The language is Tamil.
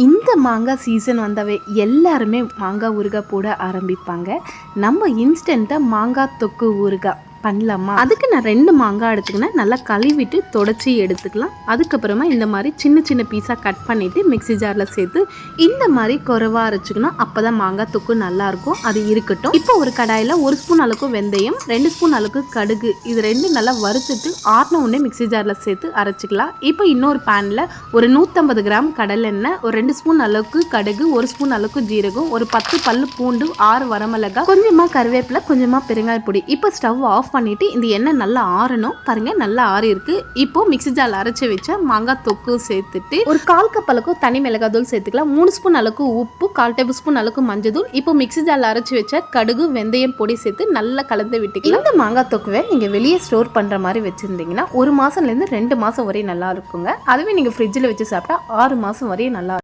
இந்த மாங்காய் சீசன் வந்தாவே எல்லாருமே மாங்காய் ஊறுகாய் போட ஆரம்பிப்பாங்க. நம்ம இன்ஸ்டண்ட்டாக மாங்காய் தொக்கு ஊறுகாய் பண்ணலாமா? அதுக்கு நான் 2 மாங்காய் எடுத்துக்கினேன். நல்லா கழுவிட்டு தொடச்சி எடுத்துக்கலாம். அதுக்கப்புறமா இந்த மாதிரி சின்ன சின்ன பீஸாக கட் பண்ணிவிட்டு மிக்ஸி ஜாரில் சேர்த்து இந்த மாதிரி குறைவாக அரைச்சிக்கணும். அப்போ தான் மாங்காய் தொக்கு நல்லாயிருக்கும். அது இருக்கட்டும். இப்போ ஒரு கடாயில் 1 ஸ்பூன் அளவுக்கு வெந்தயம், 2 ஸ்பூன் அளவுக்கு கடுகு, இது 2 நல்லா வறுத்துட்டு ஆறின உடனே மிக்ஸி ஜாரில் சேர்த்து அரைச்சிக்கலாம். இப்போ இன்னொரு பேனில் ஒரு 150 கிராம் கடலெண்ணெய், ஒரு 2 ஸ்பூன் அளவுக்கு கடுகு, 1 ஸ்பூன் அளவுக்கு ஜீரகம், ஒரு 10 பல்லு பூண்டு, 6 வரமிளகாய், கொஞ்சமாக கருவேப்பிலை, கொஞ்சமாக பெருங்காய பொடி. இப்போ ஸ்டவ் ஆஃப் பண்ணிட்டு இந்த எண்ணெய் நல்லா ஆறணும். பாருங்க நல்லா ஆறி இருக்கு. இப்போ மிக்ஸி ஜாரில் அரைச்சி வச்ச மாங்காய் தொக்கு சேர்த்துட்டு ஒரு 1/4 கப் அளவுக்கு தனி மிளகாய் தூள் சேர்த்துக்கலாம். 3 ஸ்பூன் அளவுக்கு உப்பு, 1/4 டேபிள் ஸ்பூன் அளவுக்கு மஞ்சள் தூள். இப்போ மிக்ஸி ஜாரில் அரைச்சி வச்ச கடுகு, வெந்தயம் பொடி சேர்த்து நல்லா கலந்து விட்டுக்கலாம். இந்த மாங்காய் தொக்குவை நீங்க வெளியே ஸ்டோர் பண்ற மாதிரி வச்சிருந்தீங்கன்னா 1 மாசம்ல இருந்து 2 மாசம் வரையும் நல்லா இருக்குங்க. அதுவே நீங்க ஃப்ரிட்ஜில் வச்சு சாப்பிட்டா 6 மாசம் வரையும் நல்லா